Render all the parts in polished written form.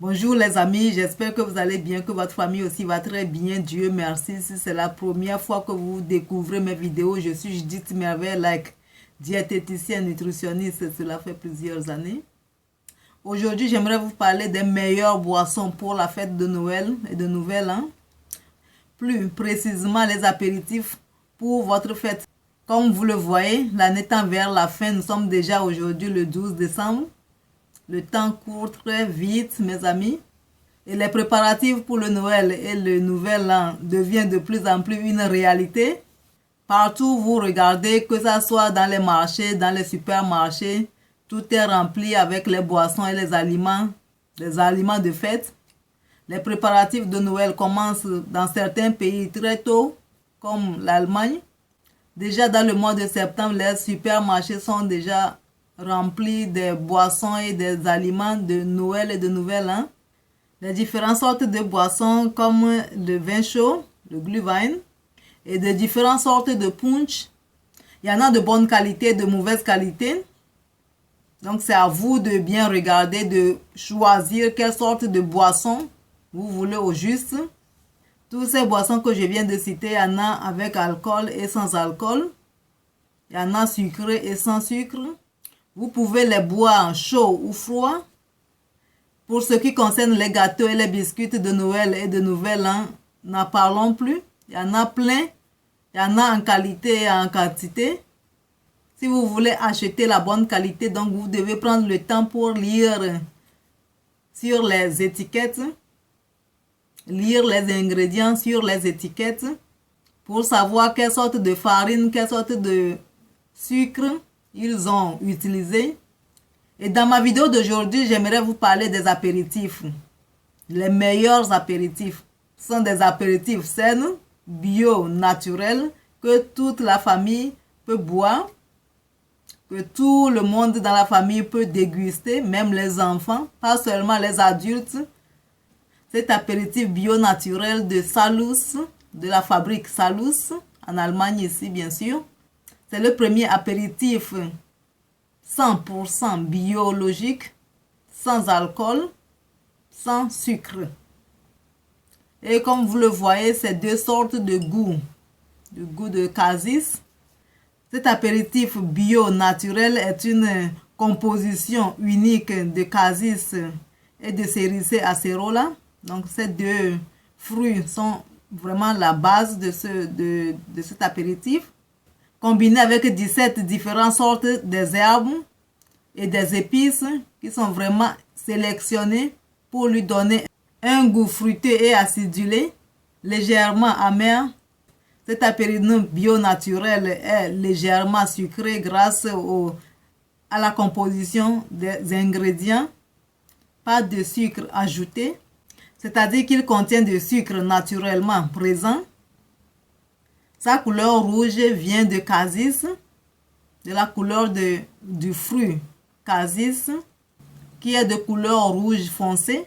Bonjour les amis, j'espère que vous allez bien, que votre famille aussi va très bien. Dieu merci. Si c'est la première fois que vous découvrez mes vidéos, je suis Judith Merveille, diététicienne nutritionniste. Cela fait plusieurs années. Aujourd'hui, j'aimerais vous parler des meilleures boissons pour la fête de Noël et de Nouvel An. Plus précisément, les apéritifs pour votre fête. Comme vous le voyez, l'année tend vers la fin. Nous sommes déjà aujourd'hui le 12 décembre. Le temps court très vite, mes amis. Et les préparatifs pour le Noël et le Nouvel An deviennent de plus en plus une réalité. Partout où vous regardez, que ce soit dans les marchés, dans les supermarchés, tout est rempli avec les boissons et les aliments de fête. Les préparatifs de Noël commencent dans certains pays très tôt, comme l'Allemagne. Déjà dans le mois de septembre, les supermarchés sont déjà remplis des boissons et des aliments de Noël et de Nouvel An. Les différentes sortes de boissons comme le vin chaud, le Glühwein, et de différentes sortes de punch. Il y en a de bonne qualité, de mauvaise qualité. Donc c'est à vous de bien regarder, de choisir quelle sorte de boisson vous voulez au juste. Toutes ces boissons que je viens de citer, il y en a avec alcool et sans alcool. Il y en a sucré et sans sucre. Vous pouvez les boire chaud ou froid. Pour ce qui concerne les gâteaux et les biscuits de Noël et de Nouvel An, n'en parlons plus. Il y en a plein. Il y en a en qualité et en quantité. Si vous voulez acheter la bonne qualité, donc vous devez prendre le temps pour lire sur les étiquettes. Lire les ingrédients sur les étiquettes pour savoir quelle sorte de farine, quelle sorte de sucre ils ont utilisé. Et dans ma vidéo d'aujourd'hui, j'aimerais vous parler des apéritifs. Les meilleurs apéritifs sont des apéritifs sains, bio, naturels, que toute la famille peut boire, que tout le monde dans la famille peut déguster, même les enfants, pas seulement les adultes. Cet apéritif bio naturel de Salus, de la fabrique Salus, en Allemagne ici bien sûr. C'est le premier apéritif 100% biologique, sans alcool, sans sucre. Et comme vous le voyez, c'est deux sortes de goût. Le goût de cassis. Cet apéritif bio naturel est une composition unique de cassis et de cerisier acerola. Donc ces deux fruits sont vraiment la base de cet apéritif. Combiné avec 17 différentes sortes des herbes et des épices qui sont vraiment sélectionnées pour lui donner un goût fruité et acidulé, légèrement amer. Cet apéritif bio naturel est légèrement sucré grâce à la composition des ingrédients. Pas de sucre ajouté. C'est-à-dire qu'il contient du sucre naturellement présent. Sa couleur rouge vient de cassis, de la couleur du fruit cassis, qui est de couleur rouge foncé.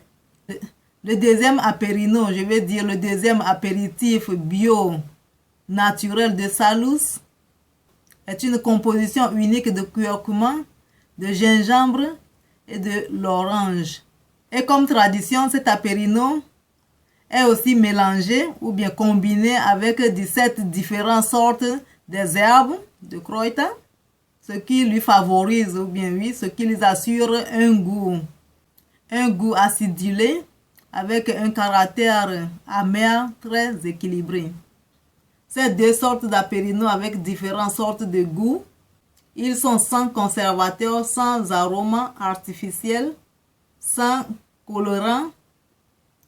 Le deuxième apérino, je vais dire le deuxième apéritif bio naturel de Salus, est une composition unique de curcuma, de gingembre et de l'orange. Et comme tradition, cet apérino est aussi mélangé ou bien combiné avec 17 différentes sortes des herbes de Kräuter, ce qui lui favorise ou bien oui, ce qui lui assure un goût acidulé avec un caractère amer très équilibré. Ces deux sortes d'apérino avec différentes sortes de goûts, ils sont sans conservateur, sans arôme artificiel, sans colorant,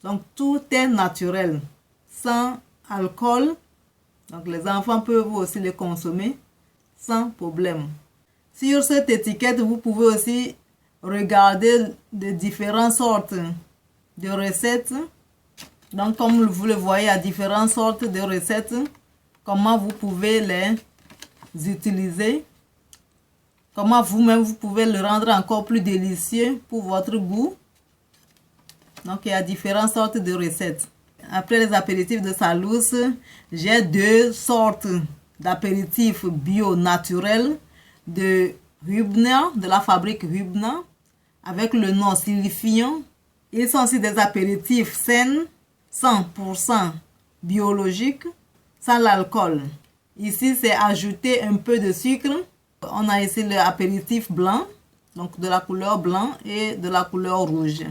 donc tout est naturel, sans alcool, donc les enfants peuvent aussi les consommer sans problème. Sur cette étiquette, vous pouvez aussi regarder de différentes sortes de recettes. Donc comme vous le voyez, il y a différentes sortes de recettes, comment vous pouvez les utiliser, comment vous-même vous pouvez le rendre encore plus délicieux pour votre goût. Donc, il y a différentes sortes de recettes. Après les apéritifs de Salus, j'ai deux sortes d'apéritifs bio naturels de Hübner, de la fabrique Hübner, avec le nom Silifion Ils sont aussi des apéritifs sains, 100% biologiques, sans l'alcool. Ici, c'est ajouter un peu de sucre. On a ici l'apéritif blanc, donc de la couleur blanc et de la couleur rouge.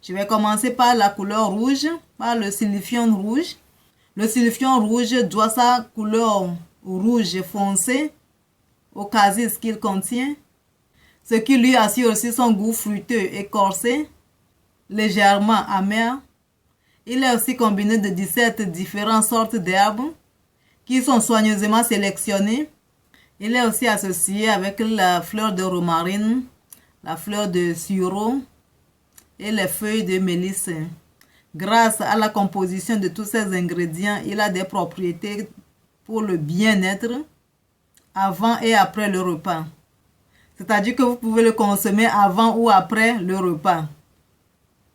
Je vais commencer par la couleur rouge, par le siliphion rouge. Le siliphion rouge doit sa couleur rouge foncé au cassis qu'il contient, ce qui lui assure aussi son goût fruiteux et corsé, légèrement amer. Il est aussi combiné de 17 différentes sortes d'herbes qui sont soigneusement sélectionnées. Il est aussi associé avec la fleur de romarine, la fleur de sureau et les feuilles de mélisse. Grâce à la composition de tous ces ingrédients, il a des propriétés pour le bien-être avant et après le repas. C'est-à-dire que vous pouvez le consommer avant ou après le repas.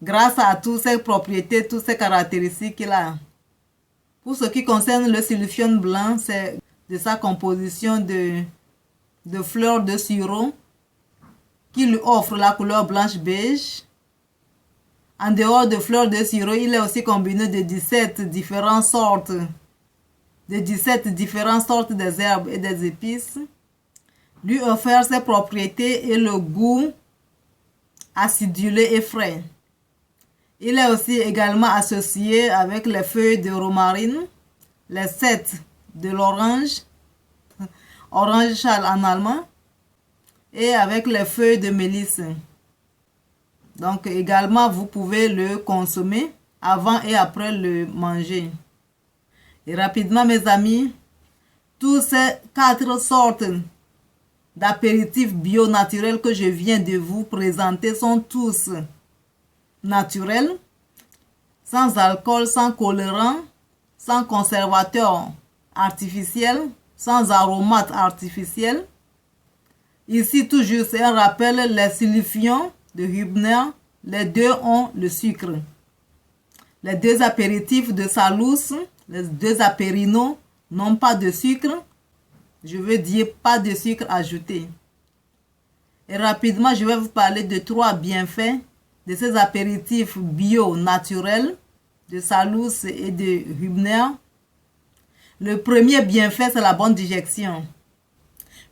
Grâce à toutes ces propriétés, toutes ces caractéristiques qu'il a. Pour ce qui concerne le siliphion blanc, c'est de sa composition de fleurs de sureau qui lui offre la couleur blanche-beige. En dehors de fleurs de sureau, il est aussi combiné de 17 différentes sortes des herbes et des épices. Lui offre ses propriétés et le goût acidulé et frais. Il est aussi également associé avec les feuilles de romarine, les 7 de l'orange, orange châle en allemand, et avec les feuilles de mélisse. Donc également, vous pouvez le consommer avant et après le manger. Et rapidement, mes amis, tous ces 4 sortes d'apéritifs bio naturels que je viens de vous présenter sont tous naturels, sans alcool, sans colorant, sans conservateur artificiel, sans aromates artificiels. Ici, tout juste un rappel, les siliphions de Hübner, les deux ont le sucre. Les 2 apéritifs de Salus, les 2 apérinos, n'ont pas de sucre. Je veux dire pas de sucre ajouté. Et rapidement, je vais vous parler de 3 bienfaits de ces apéritifs bio naturels de Salus et de Hübner. Le premier bienfait, c'est la bonne digestion.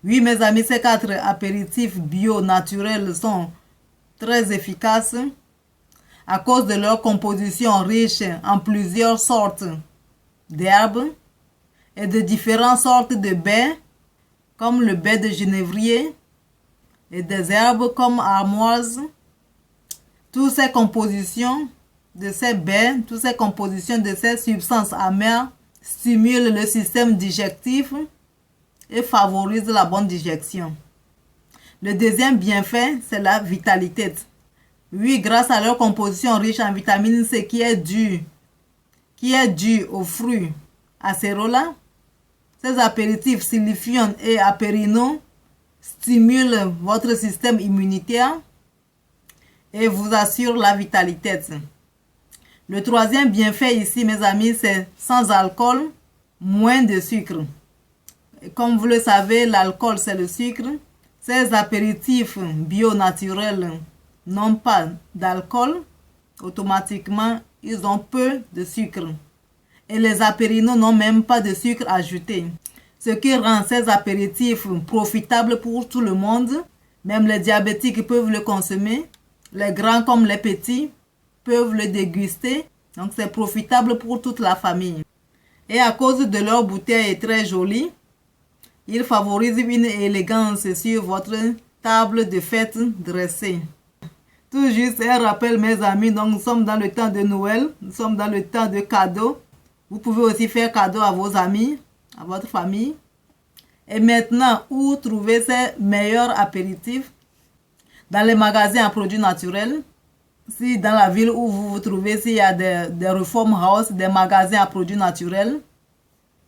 Oui, mes amis, ces 4 apéritifs bio naturels sont très efficaces à cause de leur composition riche en plusieurs sortes d'herbes et de différentes sortes de baies, comme le baie de genévrier et des herbes comme armoise. Toutes ces compositions de ces baies, toutes ces compositions de ces substances amères stimulent le système digestif et favorisent la bonne digestion. Le deuxième bienfait, c'est la vitalité. Oui, grâce à leur composition riche en vitamine C qui est due aux fruits acérola, ces apéritifs siliphion et apérino stimulent votre système immunitaire et vous assurent la vitalité. Le troisième bienfait ici, mes amis, c'est sans alcool, moins de sucre. Et comme vous le savez, l'alcool, c'est le sucre. Ces apéritifs bio naturels n'ont pas d'alcool. Automatiquement, ils ont peu de sucre. Et les apérinos n'ont même pas de sucre ajouté. Ce qui rend ces apéritifs profitables pour tout le monde. Même les diabétiques peuvent le consommer. Les grands comme les petits peuvent le déguster. Donc c'est profitable pour toute la famille. Et à cause de leur bouteille très jolie, ils favorisent une élégance sur votre table de fête dressée. Tout juste un rappel, mes amis, donc nous sommes dans le temps de Noël, nous sommes dans le temps de cadeaux. Vous pouvez aussi faire cadeau à vos amis, à votre famille. Et maintenant, où trouver ces meilleurs apéritifs? Dans les magasins à produits naturels. Si dans la ville où vous vous trouvez, s'il y a des reform house, des magasins à produits naturels.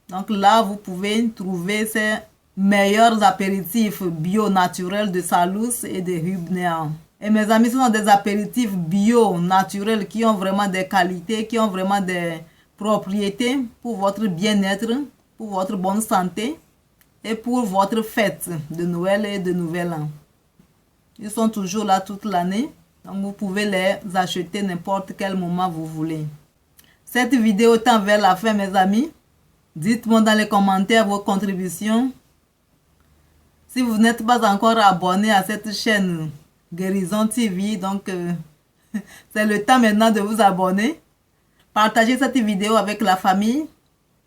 Donc là, vous pouvez trouver ces meilleurs apéritifs bio naturels de Salus et de Hübner. Et mes amis, ce sont des apéritifs bio naturels qui ont vraiment des qualités, qui ont vraiment des propriétés pour votre bien-être, pour votre bonne santé et pour votre fête de Noël et de Nouvel An. Ils sont toujours là toute l'année. Donc, vous pouvez les acheter n'importe quel moment vous voulez. Cette vidéo tend vers la fin, mes amis. Dites-moi dans les commentaires vos contributions. Si vous n'êtes pas encore abonné à cette chaîne Guérison TV, donc c'est le temps maintenant de vous abonner. Partagez cette vidéo avec la famille,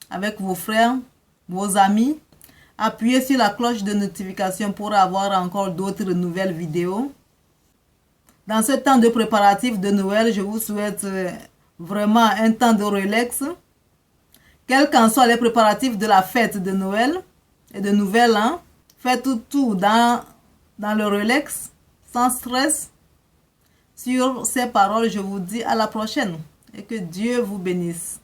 avec vos frères, vos amis. Appuyez sur la cloche de notification pour avoir encore d'autres nouvelles vidéos. Dans ce temps de préparatif de Noël, je vous souhaite vraiment un temps de relax. Quels qu'en soient les préparatifs de la fête de Noël et de Nouvel An, faites tout dans le relax, sans stress. Sur ces paroles, je vous dis à la prochaine et que Dieu vous bénisse.